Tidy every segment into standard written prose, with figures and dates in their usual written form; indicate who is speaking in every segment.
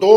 Speaker 1: 2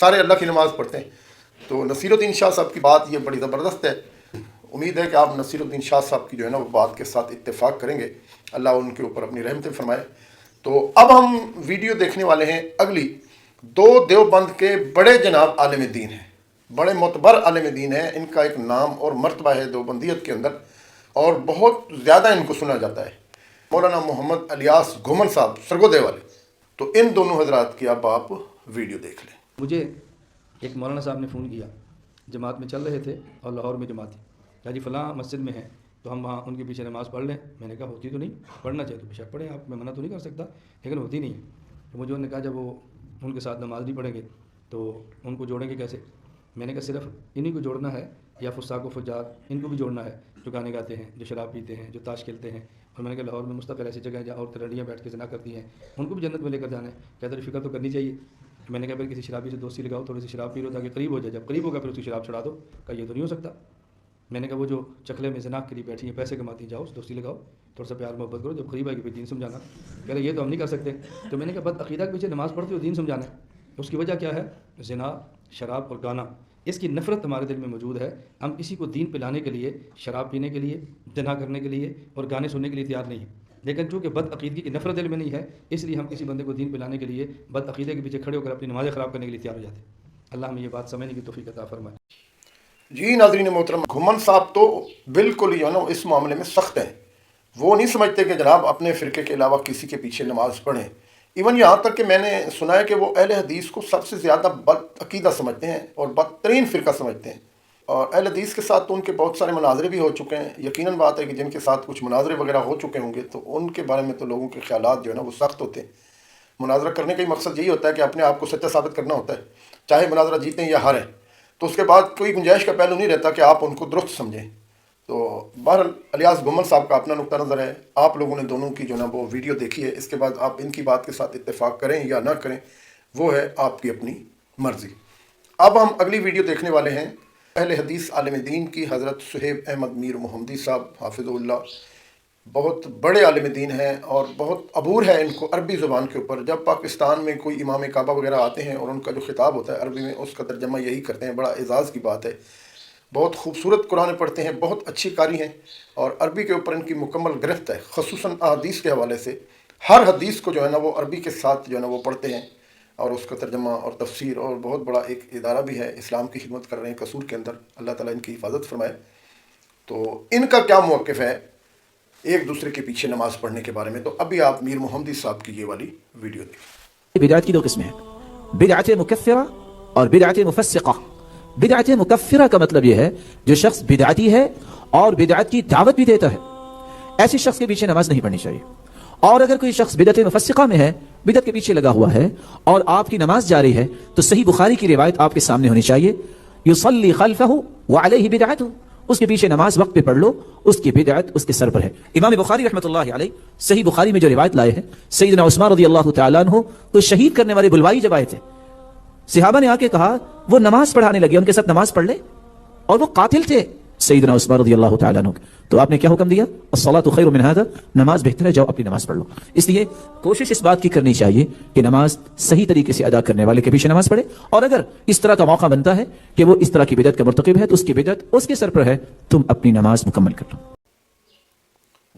Speaker 1: سارے اللہ کی نماز پڑھتے ہیں. تو نصیر الدین شاہ صاحب کی بات یہ بڑی زبردست ہے. امید ہے کہ آپ نصیر الدین شاہ صاحب کی جو ہے نا وہ بات کے ساتھ اتفاق کریں گے. اللہ ان کے اوپر اپنی رحمتیں فرمائے. تو اب ہم ویڈیو دیکھنے والے ہیں اگلی. دو دیوبند کے بڑے جناب عالم دین ہیں, بڑے معتبر عالم دین ہیں. ان کا ایک نام اور مرتبہ ہے دیوبندیت کے اندر, اور بہت زیادہ ان کو سنا جاتا ہے. مولانا محمد الیاس گھومن صاحب سرگودے والے. تو ان دونوں حضرات کی اب آپ ویڈیو دیکھ لیں.
Speaker 2: مجھے ایک مولانا صاحب نے فون کیا, جماعت میں چل رہے تھے اور لاہور میں جماعت تھی, کہا جی فلاں مسجد میں ہیں تو ہم وہاں ان کے پیچھے نماز پڑھ لیں. میں نے کہا ہوتی تو نہیں, پڑھنا چاہیے تو بے شک پڑھیں آپ, میں منع تو نہیں کر سکتا, لیکن ہوتی نہیں ہے. تو مجھے انہوں نے کہا جب وہ ان کے ساتھ نماز نہیں پڑھیں گے تو ان کو جوڑیں گے کیسے؟ میں نے کہا صرف انہی کو جوڑنا ہے, یا فساق و فجار ان کو بھی جوڑنا ہے جو گانے گاتے ہیں, جو شراب پیتے ہیں, جو تاش کھیلتے ہیں. اور میں نے کہا لاہور میں مستقل ایسی جگہ ہے جہاں عورتیں لڑیاں بیٹھ کے زنا کرتی ہیں, ان کو بھی جنت میں لے کر جانا ہے. کہتے فکر تو کرنی چاہیے. میں نے کہا پھر کسی شرابی سے دوستی لگاؤ, تھوڑی سی شراب پی لو تاکہ قریب ہو جائے, جب قریب ہوگا پھر اس کی شراب چھڑا دو. کہا یہ تو نہیں ہو سکتا. میں نے کہا وہ جو چکلے میں زنا کے لیے بیٹھی ہیں, پیسے کماتی ہیں, جاؤ دوستی لگاؤ, تھوڑا سا پیار محبت کرو, جب قریب آئے گی پھر دین سمجھانا. کہہ رہے یہ تو ہم نہیں کر سکتے. تو میں نے کہا بد عقیدہ کے پیچھے نماز پڑھتے ہو دین سمجھانا ہے. اس کی وجہ کیا ہے؟ زنا, شراب اور گانا, اس کی نفرت ہمارے دل میں موجود ہے. ہم کسی کو دین پلانے کے لیے, شراب پینے کے لیے, زنا کرنے کے لیے اور گانے سننے کے لیے تیار نہیں ہیں. لیکن چونکہ بد عقیدگی کی نفرت دل میں نہیں ہے, اس لیے ہم کسی بندے کو دین پلانے کے لیے بد عقیدے کے پیچھے کھڑے ہو کر اپنی نمازیں خراب کرنے کے لیے تیار ہو جاتے ہیں. اللہ ہمیں یہ بات سمجھنے کی توفیق عطا فرمائے.
Speaker 1: جی ناظرین محترم, گھومن صاحب تو بالکل ہی جو ہے نا اس معاملے میں سخت ہیں. وہ نہیں سمجھتے کہ جناب اپنے فرقے کے علاوہ کسی کے پیچھے نماز پڑھیں. ایون یہاں تک کہ میں نے سنا ہے کہ وہ اہل حدیث کو سب سے زیادہ بد عقیدہ سمجھتے ہیں اور بدترین فرقہ سمجھتے ہیں. اور اہل حدیث کے ساتھ تو ان کے بہت سارے مناظرے بھی ہو چکے ہیں. یقیناً بات ہے کہ جن کے ساتھ کچھ مناظرے وغیرہ ہو چکے ہوں گے تو ان کے بارے میں تو لوگوں کے خیالات جو ہے نا وہ سخت ہوتے ہیں. مناظرہ کرنے کا ہی مقصد یہی ہوتا ہے کہ اپنے آپ کو سچا ثابت کرنا ہوتا ہے, چاہے مناظرہ جیتیں یا ہاریں. تو اس کے بعد کوئی گنجائش کا پہلو نہیں رہتا کہ آپ ان کو درست سمجھیں. تو بہرحال الیاس گھومن صاحب کا اپنا نقطہ نظر ہے. آپ لوگوں نے دونوں کی جو نا وہ ویڈیو دیکھی ہے, اس کے بعد آپ ان کی بات کے ساتھ اتفاق کریں یا نہ کریں وہ ہے آپ کی اپنی مرضی. اب ہم اگلی ویڈیو دیکھنے والے ہیں اہل حدیث عالم دین کی, حضرت صہیب احمد میر محمدی صاحب حافظ اللہ. بہت بڑے عالم دین ہیں اور بہت عبور ہے ان کو عربی زبان کے اوپر. جب پاکستان میں کوئی امام کعبہ وغیرہ آتے ہیں اور ان کا جو خطاب ہوتا ہے عربی میں, اس کا ترجمہ یہی کرتے ہیں. بڑا اعزاز کی بات ہے. بہت خوبصورت قرآن پڑھتے ہیں, بہت اچھی قاری ہیں اور عربی کے اوپر ان کی مکمل گرفت ہے, خصوصاً احادیث کے حوالے سے. ہر حدیث کو جو ہے نا وہ عربی کے ساتھ جو ہے نا وہ پڑھتے ہیں اور اس کا ترجمہ اور تفسیر, اور بہت بڑا ایک ادارہ بھی ہے, اسلام کی خدمت کر رہے ہیں قصور کے اندر. اللہ تعالیٰ ان کی حفاظت فرمائے. تو ان کا کیا موقف ہے ایک دوسرے کے پیچھے نماز پڑھنے کے بارے میں؟ تو ابھی آپ میر محمدی صاحب کی یہ والی ویڈیو دیکھیں.
Speaker 3: بدعت کی دو قسمیں ہیں, بدعت مکفرہ اور بدعت مفسقہ. بدعت مکفرہ کا مطلب یہ ہے جو شخص بدعتی ہے اور بدعت کی دعوت بھی دیتا ہے, ایسے شخص کے پیچھے نماز نہیں پڑھنی چاہیے. اور اگر کوئی شخص بدعت مفسقہ میں ہے, بدعت کے پیچھے لگا ہوا ہے اور آپ کی نماز جاری ہے, تو صحیح بخاری کی روایت آپ کے سامنے ہونی چاہیے, یصلی خلفہ وعلیہ بدعتہ, اس کے پیچھے نماز وقت پہ پڑھ لو, اس کی بدعت اس کے سر پر ہے. امام بخاری رحمۃ اللہ علیہ صحیح بخاری میں جو روایت لائے ہیں, سیدنا عثمان رضی اللہ تعالیٰ عنہ کو شہید کرنے والے بلوائی جب آئے تھے, صحابہ نے آ کے کہا وہ نماز پڑھانے لگے, ان کے ساتھ نماز پڑھ لے, اور وہ قاتل تھے سیدنا عثمان رضی اللہ تعالیٰ عنہ. تو آپ نے کیا حکم دیا؟ الصلاۃ خیر من ھذا, نماز بہتر ہے, جاؤ اپنی نماز پڑھ لو. اس لیے کوشش اس بات کی کرنی چاہیے کہ نماز صحیح طریقے سے ادا کرنے والے کے پیچھے نماز پڑھے, اور اگر اس طرح کا موقع بنتا ہے کہ وہ اس طرح کی بدعت کا مرتکب ہے تو اس کی بدعت اس کے سر پر ہے, تم اپنی نماز مکمل کر لو.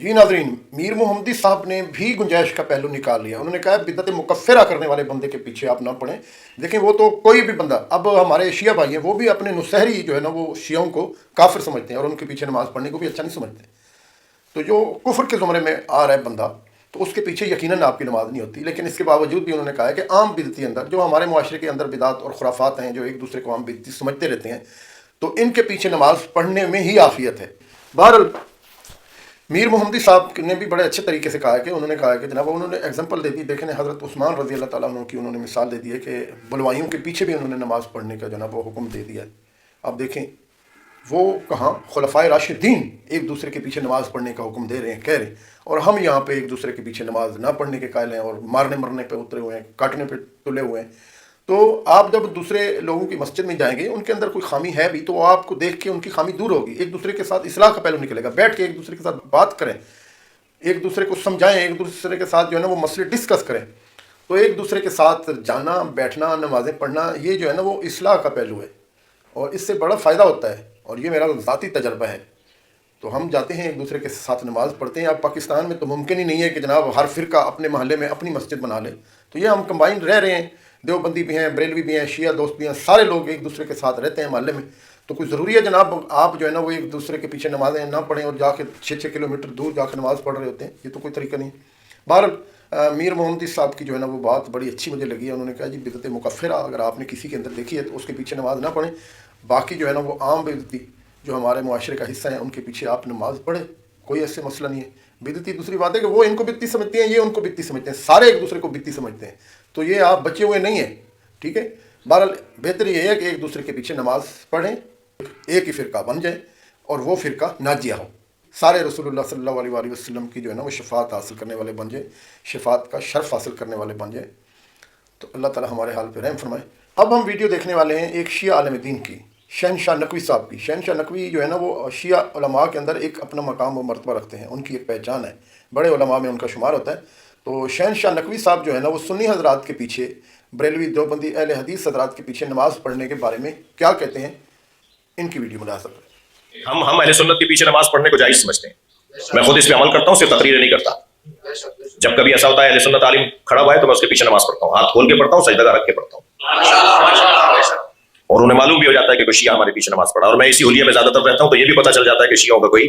Speaker 1: جی ناظرین, میر محمدی صاحب نے بھی گنجائش کا پہلو نکال لیا. انہوں نے کہا بدعت مکفرہ کرنے والے بندے کے پیچھے آپ نہ پڑھیں. دیکھیں وہ تو کوئی بھی بندہ, اب ہمارے شیعہ بھائی ہیں وہ بھی اپنے نصیحری جو ہے نا وہ شیعوں کو کافر سمجھتے ہیں اور ان کے پیچھے نماز پڑھنے کو بھی اچھا نہیں سمجھتے. تو جو کفر کے زمرے میں آ رہا ہے بندہ, تو اس کے پیچھے یقیناً آپ کی نماز نہیں ہوتی. لیکن اس کے باوجود بھی انہوں نے کہا ہے کہ عام بدعتی اندر جو ہمارے معاشرے کے اندر بدعات اور خرافات ہیں, جو ایک دوسرے کو عام بدعتی سمجھتے رہتے ہیں, تو ان کے پیچھے نماز پڑھنے میں ہی عافیت ہے. بہرحال میر محمدی صاحب نے بھی بڑے اچھے طریقے سے کہا ہے کہ انہوں نے کہا ہے کہ جناب انہوں نے ایگزامپل دے دی. دیکھیں حضرت عثمان رضی اللہ تعالیٰ عنہ کی انہوں نے مثال دے دی ہے کہ بلوائیوں کے پیچھے بھی انہوں نے نماز پڑھنے کا جناب وہ حکم دے دیا ہے. اب دیکھیں وہ کہاں خلفائے راشدین ایک دوسرے کے پیچھے نماز پڑھنے کا حکم دے رہے ہیں, کہہ رہے ہیں, اور ہم یہاں پہ ایک دوسرے کے پیچھے نماز نہ پڑھنے کے قائل ہیں اور مارنے مرنے پہ اترے ہوئے ہیں, کاٹنے پہ تلے ہوئے ہیں. تو آپ جب دوسرے لوگوں کی مسجد میں جائیں گے, ان کے اندر کوئی خامی ہے بھی تو آپ کو دیکھ کے ان کی خامی دور ہوگی. ایک دوسرے کے ساتھ اصلاح کا پہلو نکلے گا, بیٹھ کے ایک دوسرے کے ساتھ بات کریں, ایک دوسرے کو سمجھائیں, ایک دوسرے کے ساتھ جو ہے نا وہ مسئلے ڈسکس کریں. تو ایک دوسرے کے ساتھ جانا بیٹھنا نمازیں پڑھنا یہ جو ہے نا وہ اصلاح کا پہلو ہے اور اس سے بڑا فائدہ ہوتا ہے، اور یہ میرا ذاتی تجربہ ہے۔ تو ہم جاتے ہیں ایک دوسرے کے ساتھ نماز پڑھتے ہیں۔ اب پاکستان میں تو ممکن ہی نہیں ہے کہ جناب ہر فرقہ اپنے محلے میں اپنی مسجد بنا لے، تو یہ ہم کمبائنڈ رہ رہے ہیں، دیوبندی بھی ہیں، بریلوی بھی ہیں، شیعہ دوست بھی ہیں، سارے لوگ ایک دوسرے کے ساتھ رہتے ہیں محلے میں۔ تو کوئی ضروری ہے جناب آپ جو ہے نا وہ ایک دوسرے کے پیچھے نمازیں نہ پڑھیں اور جا کے 6 کلومیٹر دور جا کے نماز پڑھ رہے ہوتے ہیں، یہ تو کوئی طریقہ نہیں۔ بہرحال میر محمدی صاحب کی جو ہے نا وہ بات بڑی اچھی مجھے لگی ہے۔ انہوں نے کہا جی بدعت مکفرہ اگر آپ نے کسی کے اندر دیکھی ہے تو اس کے پیچھے نماز نہ پڑھیں، باقی جو ہے نا وہ عام بدعتی جو ہمارے معاشرے کا حصہ ہیں ان کے پیچھے آپ نماز پڑھیں، کوئی ایسے مسئلہ نہیں ہے۔ بدعتی دوسری بات ہے کہ وہ ان کو بدعتی سمجھتے ہیں، یہ ان کو بدعتی سمجھتے ہیں، سارے ایک دوسرے کو بدعتی سمجھتے ہیں، تو یہ آپ بچے ہوئے نہیں ہیں، ٹھیک ہے۔ بہرحال بہتر یہ ہے کہ ایک دوسرے کے پیچھے نماز پڑھیں، ایک ہی فرقہ بن جائے اور وہ فرقہ ناجیہ ہو، سارے رسول اللہ صلی اللہ علیہ وآلہ وسلم کی جو ہے نا وہ شفاعت حاصل کرنے والے بن جائیں، شفاعت کا شرف حاصل کرنے والے بن جائیں، تو اللہ تعالی ہمارے حال پہ رحم فرمائے۔ اب ہم ویڈیو دیکھنے والے ہیں ایک شیعہ عالم دین کی، شہنشاہ نقوی صاحب کی۔ شہنشاہ نقوی جو ہے نا وہ شیعہ علماء کے اندر ایک اپنا مقام و مرتبہ رکھتے ہیں، ان کی ایک پہچان ہے، بڑے علماء میں ان کا شمار ہوتا ہے۔ تو شہنشاہ نقوی صاحب جو ہے نا وہ سنی حضرات کے پیچھے، بریلوی دیوبندی اہل حدیث حضرات کے پیچھے نماز پڑھنے کے بارے میں کیا کہتے ہیں، ان کی ویڈیو ملاحظہ کریں۔
Speaker 4: ہم اہل سنت کے پیچھے نماز پڑھنے کو جائز سمجھتے ہیں، میں خود اس پہ عمل کرتا ہوں، صرف تقریر نہیں کرتا۔ جب کبھی ایسا ہوتا ہے اہل سنت عالم کھڑا ہوا ہے تو میں اس کے پیچھے نماز پڑھتا ہوں، ہاتھ کھول کے پڑھتا ہوں، سجدہ رکھ کے پڑھتا ہوں، اور انہیں معلوم بھی ہو جاتا ہے کہ کوئی شیعہ ہمارے پیچھے نماز پڑھا، اور میں اسی حلیے میں زیادہ تر رہتا ہوں تو یہ بھی پتہ چل جاتا ہے کہ شیعوں کا کوئی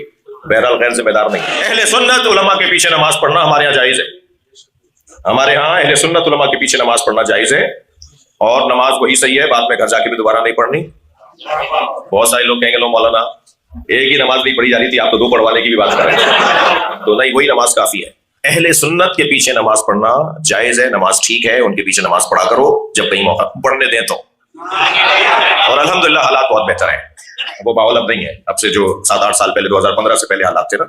Speaker 4: بہرحال غیر ذمہ دار نہیں ہے۔ اہل سنت علماء کے پیچھے نماز پڑھنا ہمارے یہاں جائز ہے، ہمارے ہاں اہل سنت علماء کے پیچھے نماز پڑھنا جائز ہے، اور نماز وہی صحیح ہے، بعد میں گھر جا کے بھی دوبارہ نہیں پڑھنی۔ بہت سارے لوگ کہیں گے لو مولانا ایک ہی نماز نہیں پڑھی جا رہی تھی، آپ تو 2 پڑھوانے کی بھی بات کر رہے ہیں، تو نہیں، وہی نماز کافی ہے۔ اہل سنت کے پیچھے نماز پڑھنا جائز ہے، نماز ٹھیک ہے، ان کے پیچھے نماز پڑھا کرو جب کہیں موقع پڑھنے دیں تو، اور الحمدللہ حالات بہت بہتر ہیں، وہ ماحول اب نہیں ہے، اب سے جو 7-8 سال پہلے 2015 سے پہلے حالات تھے نا،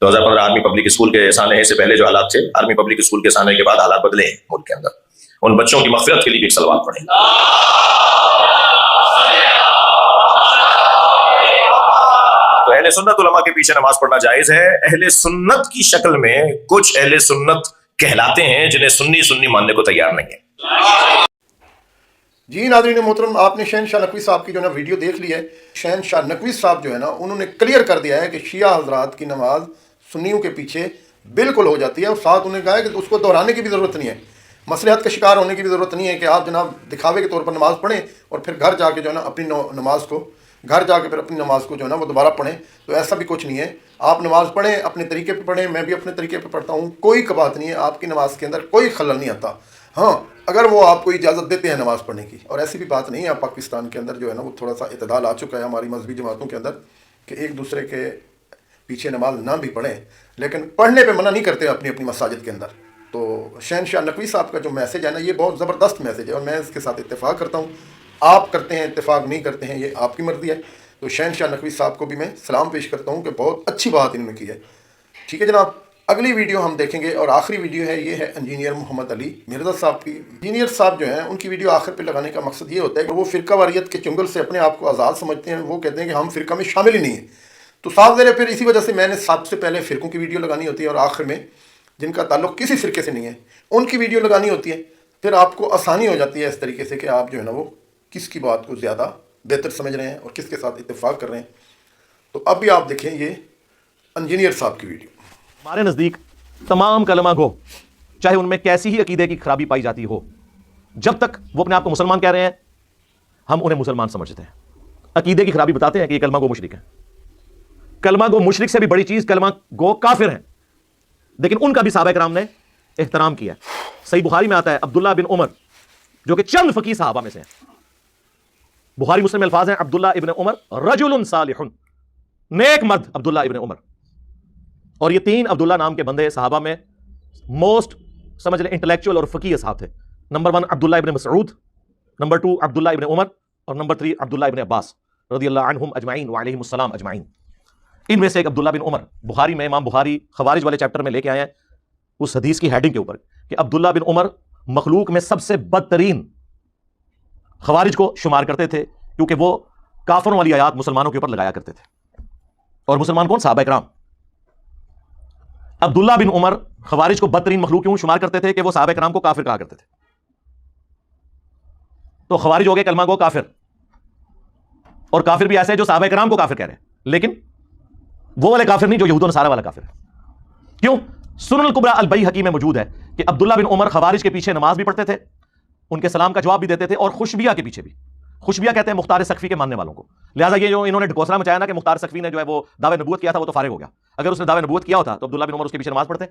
Speaker 4: 2015 آرمی پبلک اسکول کے سانے سے پہلے جو حالات تھے، آرمی پبلک اسکول کے سانے کے بعد حالات بدلے ہیں ملک کے اندر۔ ان بچوں کی مغفرت کے لیے بھی ایک صلوات پڑھیں۔ تو اہل سنت علماء کے پیچھے نماز پڑھنا جائز ہے۔ اہل سنت کی شکل میں کچھ اہل سنت کہلاتے ہیں جنہیں سنی ماننے کو تیار نہیں ہے۔
Speaker 1: جی ناظرین محترم، آپ نے شہنشاہ نقوی صاحب کی جو ہے نا ویڈیو دیکھ لی ہے۔ شہنشاہ نقوی صاحب جو ہے نا انہوں نے کلیئر کر دیا ہے کہ شیعہ حضرات کی نماز سنیوں کے پیچھے بالکل ہو جاتی ہے، اور ساتھ انہوں نے کہا ہے کہ اس کو دہرانے کی بھی ضرورت نہیں ہے، مصلحت کا شکار ہونے کی بھی ضرورت نہیں ہے کہ آپ جناب دکھاوے کے طور پر نماز پڑھیں اور پھر گھر جا کے جو ہے نا اپنی نماز کو جو ہے نا وہ دوبارہ پڑھیں، تو ایسا بھی کچھ نہیں ہے۔ آپ نماز پڑھیں، اپنے طریقے پہ پڑھیں، میں بھی اپنے طریقے پہ پڑھتا ہوں، کوئی بات نہیں ہے، آپ کی نماز کے اندر کوئی خلل نہیں آتا۔ ہاں اگر وہ آپ کو اجازت دیتے ہیں نماز پڑھنے کی، اور ایسی بھی بات نہیں ہے، پاکستان کے اندر جو ہے نا وہ تھوڑا سا اعتدال آ چکا ہے ہماری مذہبی جماعتوں کے اندر کہ ایک دوسرے کے پیچھے نماز نہ بھی پڑھیں، لیکن پڑھنے پہ منع نہیں کرتے اپنی اپنی مساجد کے اندر۔ تو شہنشاہ نقوی صاحب کا جو میسج ہے نا یہ بہت زبردست میسج ہے، اور میں اس کے ساتھ اتفاق کرتا ہوں۔ آپ کرتے ہیں اتفاق نہیں کرتے ہیں یہ آپ کی مرضی ہے۔ تو شہنشاہ نقوی صاحب کو بھی میں سلام پیش کرتا ہوں کہ بہت اچھی بات انہوں نے کی ہے۔ ٹھیک ہے جناب، اگلی ویڈیو ہم دیکھیں گے، اور آخری ویڈیو ہے، یہ ہے انجینئر محمد علی مرزا صاحب کی۔ انجینئر صاحب جو ہیں ان کی ویڈیو آخر پہ لگانے کا مقصد یہ ہوتا ہے کہ وہ فرقہ واریت کے چنگل سے اپنے آپ کو آزاد سمجھتے ہیں، وہ کہتے ہیں کہ ہم فرقہ میں شامل ہی نہیں ہیں۔ تو صاف ذرا پھر اسی وجہ سے میں نے سب سے پہلے فرقوں کی ویڈیو لگانی ہوتی ہے، اور آخر میں جن کا تعلق کسی فرقے سے نہیں ہے ان کی ویڈیو لگانی ہوتی ہے، پھر آپ کو آسانی ہو جاتی ہے اس طریقے سے کہ آپ جو ہے نا وہ کس کی بات کو زیادہ بہتر سمجھ رہے ہیں اور کس کے ساتھ اتفاق کر رہے ہیں۔ تو اب بھی آپ دیکھیں یہ انجینئر صاحب کی ویڈیو۔
Speaker 5: ہمارے نزدیک تمام کلمہ گو چاہے ان میں کیسی ہی عقیدے کی خرابی پائی جاتی ہو، جب تک وہ اپنے آپ کو مسلمان کہہ رہے ہیں ہم انہیں مسلمان سمجھتے ہیں۔ عقیدے کی خرابی بتاتے ہیں کہ یہ کلمہ گو مشرک ہیں، کلمہ گو مشرک سے بھی بڑی چیز کلمہ گو کافر ہیں، لیکن ان کا بھی صحابہ کرام نے احترام کیا۔ صحیح بخاری میں آتا ہے عبداللہ بن عمر جو کہ چند فقیہ صحابہ میں سے ہیں، بخاری مسلم میں الفاظ ہیں عبداللہ ابن عمر رجل صالح، نیک مرد عبداللہ ابن عمر، اور یہ 3 عبداللہ نام کے بندے صحابہ میں موسٹ سمجھ لیں انٹلیکچوئل اور فقیہ صاحب تھے۔ نمبر 1 عبداللہ ابن مسعود، نمبر 2 عبداللہ ابن عمر، اور نمبر 3 عبداللہ ابن عباس رضی اللہ عنہم اجمعین وعلیہم السلام اجمعین۔ ان میں سے ایک عبداللہ بن عمر، بخاری میں امام بخاری خوارج والے چیپٹر میں لے کے آئے ہیں اس حدیث کی ہیڈنگ کے اوپر کہ عبداللہ بن عمر مخلوق میں سب سے بدترین خوارج کو شمار کرتے تھے، کیونکہ وہ کافروں والی آیات مسلمانوں کے اوپر لگایا کرتے تھے۔ اور مسلمان کون؟ صحابہ کرام۔ عبداللہ بن عمر خوارج کو بدترین مخلوق کیوں شمار کرتے تھے کہ وہ صحابہ کرام کو کافر کہا کرتے تھے. تو خوارج ہو گئے کلمہ گو کافر, اور کافر بھی ایسے ہے جو صحابہ کرام کو کافر کہہ رہے ہیں, لیکن وہ والے کافر نہیں جو یہود و نصارہ والا کافر ہے. کیوں؟ سنن الکبریٰ البیہقی میں موجود ہے کہ عبداللہ بن عمر خوارج کے پیچھے نماز بھی پڑھتے تھے, ان کے سلام کا جواب بھی دیتے تھے, اور خوشبیہ کے پیچھے بھی. خوشبیہ کہتے ہیں مختار سقفی کے ماننے والوں کو. لہٰذا یہ جو انہوں نے ڈھکوسلا مچایا نا کہ مختار سقفی نے جو ہے وہ دعوی نبوت کیا تھا, وہ تو فارغ ہو گیا. اگر اس نے دعوی نبوت کیا ہوتا تو عبداللہ بن عمر اس کے پیچھے نماز پڑھتے.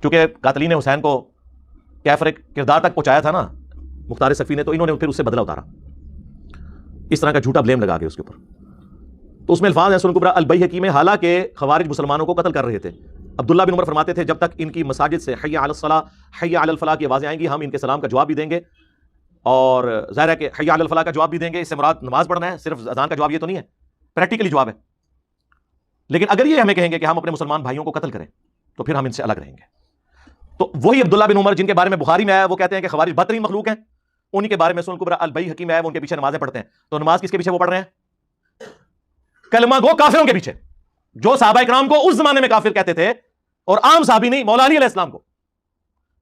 Speaker 5: چونکہ قاتلین حسین کو کیفر کردار تک پہنچایا تھا نا مختار سقفی نے, تو انہوں نے پھر اس سے بدلہ اتارا, اس طرح کا جھوٹا بلیم لگا کے اس کے اوپر. تو اس میں الفاظ ہیں سنن الکبریٰ البیہقی میں, حالانکہ خوارج مسلمانوں کو قتل کر رہے تھے. عبداللہ بن عمر فرماتے تھے جب تک ان کی مساجد سے حی علی الصلاۃ حی علی الفلاح کی آوازیں آئیں گی ہم ان کے سلام کا جواب بھی دیں گے. اور ظاہر ہے کہ حی علی الفلاح کا جواب بھی دیں گے, اس سے مراد نماز پڑھنا ہے, صرف اذان کا جواب یہ تو نہیں ہے, پریکٹیکلی جواب ہے. لیکن اگر یہ ہمیں کہیں گے کہ ہم اپنے مسلمان بھائیوں کو قتل کریں تو پھر ہم ان سے الگ رہیں گے. تو وہی عبداللہ بن عمر جن کے بارے میں بخاری میں آیا, وہ کہتے ہیں کہ خوارج بدترین مخلوق ہیں, انہی کے بارے میں سنن الکبریٰ البیہقی میں آیا وہ ان کے پیچھے نمازیں پڑھتے ہیں. تو نماز کس کے پیچھے وہ پڑھ رہے ہیں؟ کلمہ گو کافروں کے پیچھے, جو صحابہ کرام کو اس زمانے میں کافر کہتے تھے, اور عام صحابی نہیں, مولا علی علیہ السلام کو.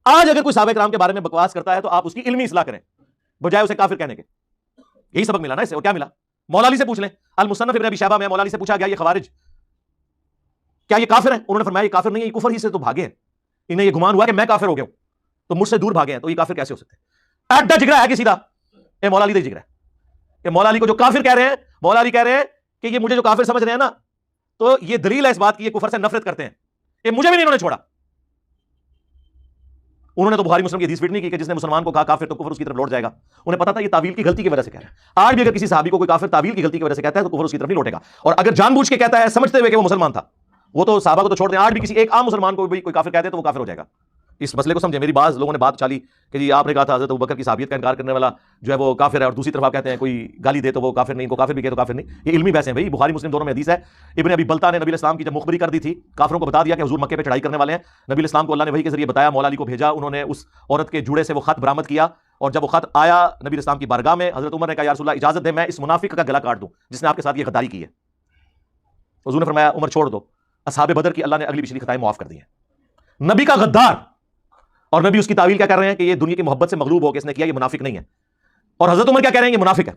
Speaker 5: آج اگر کوئی صحابہ کرام کے بارے میں بکواس کرتا ہے تو آپ اس کی علمی اصلاح کریں بجائے اسے کافر کہنے کے. یہی سبق ملا نا اس سے, اور کیا ملا؟ مولا علی سے پوچھ لیں. المصنف ابن ابی شیبہ میں مولا علی سے پوچھا گیا یہ خوارج کیا یہ کافر ہیں؟ انہوں نے فرمایا یہ کافر نہیں ہے, یہ کفر ہی سے تو بھاگے ہیں, انہیں یہ گمان ہوا کہ میں کافر ہو گیا ہوں تو مجھ سے دور بھاگے ہیں, تو یہ کافر کیسے ہو سکتے ہیں؟ اڈا جگرا ہے کہ سیدھا اے مولا علی دا جگرا ہے کہ مولا علی کو جو کافر کہہ رہے ہیں, مولا علی کہہ رہے ہیں کہ یہ مجھے جو کافر سمجھ رہے ہیں نا, تو یہ دلیل ہے اس بات کی یہ کفر سے نفرت کرتے ہیں, کہ مجھے بھی نہیں انہوں نے چھوڑا. انہوں نے تو بخاری مسلم کی حدیث فٹ نہیں کی کہ جس نے مسلمان کو کہا کافر تو کفر اس کی طرف لوٹ جائے گا. انہیں پتا تھا یہ تعویل کی غلطی کی وجہ سے کہہ رہا ہے. آج بھی اگر کسی صحابی کو کوئی کافر تعویل کی غلطی کی وجہ سے کہتا ہے تو کفر اس کی طرف نہیں لوٹے گا, اور اگر جان بوجھ کے کہتا ہے سمجھتے ہوئے کہ وہ مسلمان تھا, وہ تو صحابہ کو تو چھوڑ دیں, آج بھی کسی ایک عام مسلمان کو بھی کوئی کافر کہتے تو وہ کافر ہو جائے گا. اس مسئلے کو سمجھیں. میری بعض لوگوں نے بات چالی کہ جی آپ نے کہا تھا حضرت ابوبکر کی صحابیت کا انکار کرنے والا جو ہے وہ کافر ہے, اور دوسری طرف آپ کہتے ہیں کوئی گالی دے تو وہ کافر نہیں, کو کافر بھی کہے تو کافر نہیں. یہ علمی بحث ہیں بھائی, بخاری مسلم دونوں میں حدیث ہے. ابن ابی بلتہ نے نبی علیہ السلام کی جب مخبری کر دی تھی, کافروں کو بتا دیا کہ حضور مکے پہ چڑھائی کرنے والے ہیں, نبی علیہ السلام کو اللہ نے وحی کے ذریعے بتایا, مولا علی کو بھیجا, انہوں نے اس عورت کے جوڑے سے وہ خط برآمد کیا, اور جب وہ خط آیا نبی علیہ السلام کی بارگاہ میں, حضرت عمر نے کہا یا رسول اللہ اجازت دے میں اس منافق کا گلا کاٹ دوں جس نے آپ کے ساتھ یہ غداری کی ہے. حضور نے فرمایا عمر چھوڑ دو, اصحاب بدر کی اللہ نے اگلی پچھلی خطائیں معاف کر دی ہیں. نبی کا غدار, اور نبی اس کی تعویل کیا کر رہے ہیں کہ یہ دنیا کی محبت سے مغلوب ہو کے اس نے کیا, یہ منافق نہیں ہے. اور حضرت عمر کیا کہہ رہے ہیں یہ منافق ہے.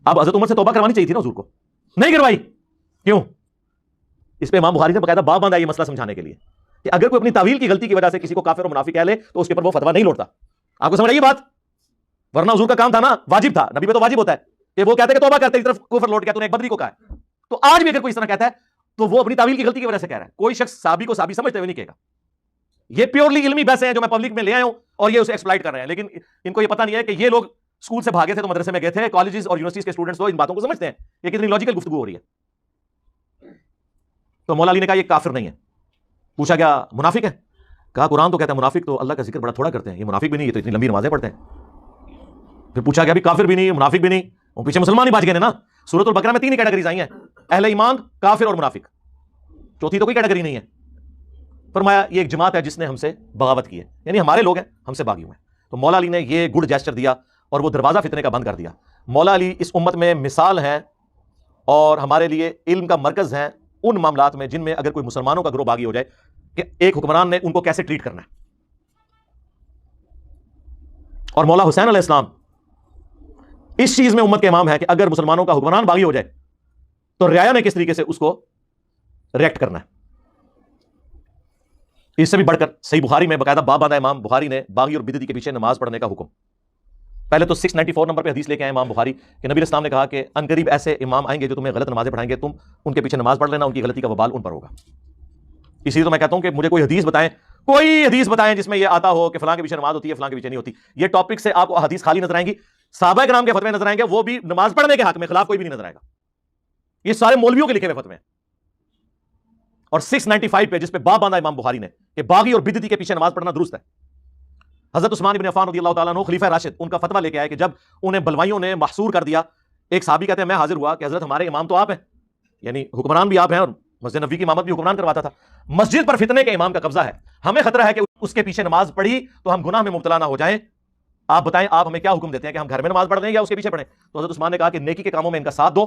Speaker 5: اب حضرت عمر سے توبہ کروانی چاہیے تھی نا حضور کو, نہیں کروائی. کیوں؟ اس پہ امام بخاری نے باقاعدہ باب باندھا یہ مسئلہ سمجھانے کے لیے کہ اگر کوئی اپنی تعویل کی غلطی کی وجہ سے کسی کو کافر اور منافق کہہ لے تو اس کے اوپر وہ فتویٰ نہیں لوٹتا. آپ کو سمجھ آئی یہ بات؟ ورنہ حضور کا کام تھا نا, واجب تھا, نبی پہ تو واجب ہوتا ہے کہ وہ کہتے کہ توبہ کرتے, اس طرف کفر لوٹ گیا, تو نے ایک بدری کو کہا ہے. تو آج بھی اگر کوئی اس طرح کہتا ہے تو وہ اپنی تعویل کی غلطی کی وجہ سے کہہ رہا ہے. کوئی شخص صحابی کو صحابی سمجھتے ہوئے نہیں کہے گا. یہ پیورلی علمی بحثیں ہیں جو میں پبلک میں لے آیا ہوں, اور یہ اسے ایکسپلائٹ کر رہے ہیں. لیکن ان کو یہ پتہ نہیں ہے کہ یہ لوگ اسکول سے بھاگے تھے تو مدرسے میں گئے تھے, کالجز اور یونیورسٹیز کے اسٹوڈنٹس تو ان باتوں کو سمجھتے ہیں. یہ کتنی لاجیکل گفتگو ہو رہی ہے. تو مولا علی نے کہا یہ کافر نہیں ہے. پوچھا گیا منافق ہے؟ کہا قرآن تو کہتا ہے منافق تو اللہ کا ذکر بڑا تھوڑا کرتے ہیں, یہ منافق بھی نہیں, یہ تو اتنی لمبی نمازیں پڑھتے ہیں. پھر پوچھا گیا بھی کافر بھی نہیں منافق بھی نہیں, وہ پیچھے مسلمان ہی بچ گئے نا. سورۃ البقرہ میں 3 کیٹیگریز آئی ہیں, اہل ایمان, کافر اور منافق. چوتھی تو کوئی کیٹیگری نہیں ہے. فرمایا یہ ایک جماعت ہے جس نے ہم سے بغاوت کی ہے, یعنی ہمارے لوگ ہیں, ہم سے باغی ہوئے ہیں. تو مولا علی نے یہ گڈ جیسچر دیا اور وہ دروازہ فتنے کا بند کر دیا. مولا علی اس امت میں مثال ہیں اور ہمارے لیے علم کا مرکز ہیں ان معاملات میں جن میں اگر کوئی مسلمانوں کا گروہ باغی ہو جائے کہ ایک حکمران نے ان کو کیسے ٹریٹ کرنا ہے. اور مولا حسین علیہ السلام اس چیز میں امت کے امام ہے کہ اگر مسلمانوں کا حکمران باغی ہو جائے تو رعایا نے کس طریقے سے اس کو ریئیکٹ کرنا ہے. اس سے بھی بڑھ کر صحیح بخاری میں باقاعدہ باب باندھا امام بخاری نے باغی اور بدعتی کے پیچھے نماز پڑھنے کا حکم. پہلے تو 694 نمبر پہ حدیث لے کے آئے امام بخاری کہ نبی اسلام نے کہا کہ ان قریب ایسے امام آئیں گے جو تمہیں غلط نمازیں پڑھائیں گے, تم ان کے پیچھے نماز پڑھ لینا, ان کی غلطی کا وبال ان پر ہوگا. اسی لیے تو میں کہتا ہوں کہ مجھے کوئی حدیث بتائیں جس میں یہ آتا ہو کہ فلاں کے پیچھے نماز ہوتی ہے فلاں کے پیچھے نہیں ہوتی. یہ ٹاپک سے آپ کو حدیث خالی نظر آئیں گی. صحابہ کرام کے فتوے نظر آئیں گے, وہ بھی نماز پڑھنے کے حق میں خلاف کوئی بھی نہیں نظر آئے گا. یہ سارے مولویوں کے لکھے ہوئے فتوے ہیں. اور 695 پہ جس پہ باب باندھا امام بخاری نے کہ باغی اور بدعتی کے پیچھے نماز پڑھنا درست ہے. حضرت عثمان بن عفان رضی اللہ تعالیٰ عنہ خلیفہ راشد, ان کا فتویٰ لے کے آئے کہ جب انہیں بلوائیوں نے محصور کر دیا, ایک صحابی کہتے ہیں میں حاضر ہوا کہ حضرت ہمارے امام تو آپ ہیں, یعنی حکمران بھی آپ ہیں, اور مسجد نبوی کی امامت بھی حکمران کرواتا تھا. مسجد پر فتنے کے امام کا قبضہ ہے, ہمیں خطرہ ہے کہ اس کے پیچھے نماز پڑھی تو ہم گناہ میں مبتلا نہ ہو جائیں. آپ بتائیں آپ ہمیں کیا حکم دیتے ہیں کہ ہم گھر میں نماز پڑھ دیں یا اس کے پیچھے پڑھیں؟ تو حضرت عثمان نے کہا کہ نیکی کے کاموں میں ان کا ساتھ دو